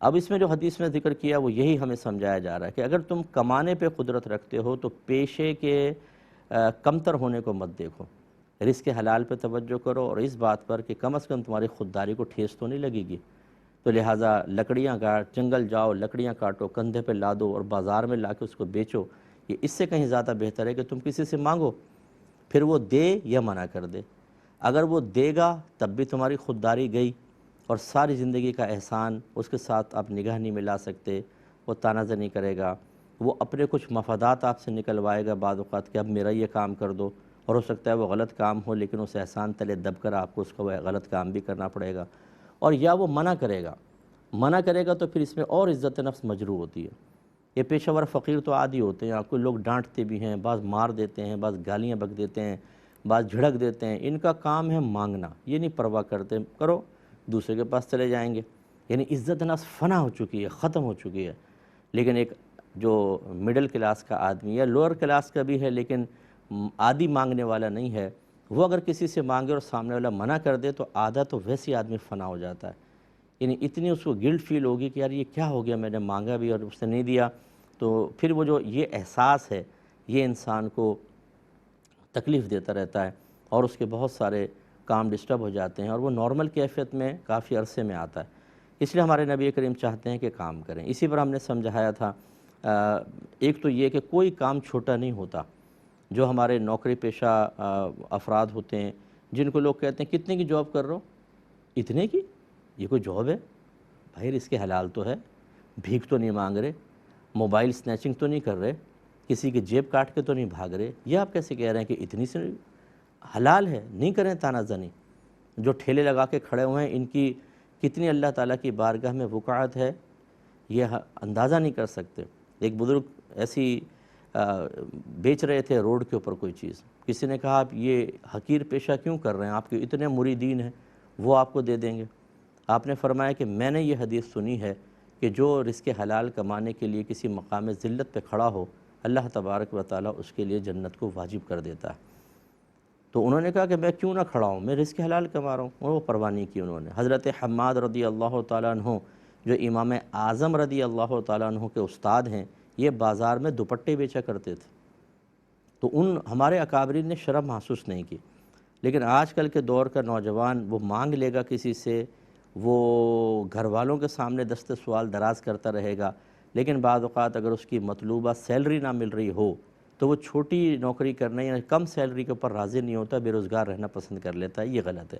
اب اس میں جو حدیث میں ذکر کیا وہ یہی ہمیں سمجھایا جا رہا ہے کہ اگر تم کمانے پہ قدرت رکھتے ہو تو پیشے کے کمتر ہونے کو مت دیکھو، رزق حلال پہ توجہ کرو، اور اس بات پر کہ کم از کم تمہاری خودداری کو ٹھیس تو نہیں لگے گی۔ تو لہٰذا لکڑیاں کاٹ، جنگل جاؤ، لکڑیاں کاٹو، کندھے پہ لادو اور بازار میں لا کے اس کو بیچو، یہ اس سے کہیں زیادہ بہتر ہے کہ تم کسی سے مانگو، پھر وہ دے یا منع کر دے۔ اگر وہ دے گا تب بھی تمہاری خودداری گئی، اور ساری زندگی کا احسان اس کے ساتھ آپ نگاہ نہیں ملا سکتے، وہ طعنہ زنی کرے گا، وہ اپنے کچھ مفادات آپ سے نکلوائے گا بعض اوقات کہ اب میرا یہ کام کر دو، اور ہو سکتا ہے وہ غلط کام ہو لیکن اس احسان تلے دب کر آپ کو اس کا وہ غلط کام بھی کرنا پڑے گا، اور یا وہ منع کرے گا تو پھر اس میں اور عزت نفس مجروح ہوتی ہے۔ یہ پیشہ ور فقیر تو عادی ہوتے ہیں، آپ کو لوگ ڈانٹتے بھی ہیں، بعض مار دیتے ہیں، بعض گالیاں بک دیتے ہیں، بعض جھڑک دیتے ہیں، ان کا کام ہے مانگنا، یہ نہیں پرواہ کرتے، کرو دوسرے کے پاس چلے جائیں گے۔ یعنی عزت نفس فنا ہو چکی ہے، ختم ہو چکی ہے۔ لیکن ایک جو مڈل کلاس کا آدمی یا لوور کلاس کا بھی ہے لیکن عادی مانگنے والا نہیں ہے، وہ اگر کسی سے مانگے اور سامنے والا منع کر دے تو آدھا تو ویسے آدمی فنا ہو جاتا ہے۔ یعنی اتنی اس کو گلٹ فیل ہوگی کہ یار یہ کیا ہو گیا، میں نے مانگا بھی اور اس نے نہیں دیا، تو پھر وہ جو یہ احساس ہے یہ انسان کو تکلیف دیتا رہتا ہے، اور اس کے بہت سارے کام ڈسٹرب ہو جاتے ہیں، اور وہ نارمل کیفیت میں کافی عرصے میں آتا ہے۔ اس لیے ہمارے نبی کریم چاہتے ہیں کہ کام کریں۔ اسی پر ہم نے سمجھایا تھا، ایک تو یہ کہ کوئی کام چھوٹا نہیں ہوتا۔ جو ہمارے نوکری پیشہ افراد ہوتے ہیں جن کو لوگ کہتے ہیں کتنے کی جاب کر رہے ہو، اتنے کی، یہ کوئی جاب ہے؟ بھائی اس کے حلال تو ہے، بھیک تو نہیں مانگ رہے، موبائل سنیچنگ تو نہیں کر رہے، کسی کی جیب کاٹ کے تو نہیں بھاگ رہے، یہ آپ کیسے کہہ رہے ہیں کہ اتنی سے حلال ہے؟ نہیں کریں طعنہ زنی۔ جو ٹھیلے لگا کے کھڑے ہوئے ہیں ان کی کتنی اللہ تعالیٰ کی بارگاہ میں وقعت ہے یہ اندازہ نہیں کر سکتے۔ ایک بزرگ ایسی بیچ رہے تھے روڈ کے اوپر کوئی چیز، کسی نے کہا آپ یہ حقیر پیشہ کیوں کر رہے ہیں، آپ کے اتنے مریدین ہیں وہ آپ کو دے دیں گے۔ آپ نے فرمایا کہ میں نے یہ حدیث سنی ہے کہ جو رزق حلال کمانے کے لیے کسی مقام ذلت پہ کھڑا ہو، اللہ تبارک و تعالیٰ اس کے لیے جنت کو واجب کر دیتا ہے۔ تو انہوں نے کہا کہ میں کیوں نہ کھڑا ہوں، میں رزق حلال کما رہا ہوں، اور وہ پرواہ نہیں کی انہوں نے۔ حضرت حماد رضی اللہ تعالیٰ عنہ جو امام اعظم رضی اللہ تعالیٰ عنہ کے استاد ہیں، یہ بازار میں دوپٹے بیچا کرتے تھے، تو ان ہمارے اکابرین نے شرم محسوس نہیں کی۔ لیکن آج کل کے دور کا نوجوان وہ مانگ لے گا کسی سے، وہ گھر والوں کے سامنے دست سوال دراز کرتا رہے گا، لیکن بعض اوقات اگر اس کی مطلوبہ سیلری نہ مل رہی ہو تو وہ چھوٹی نوکری کرنے یا کم سیلری کے اوپر راضی نہیں ہوتا، بے روزگار رہنا پسند کر لیتا ہے، یہ غلط ہے۔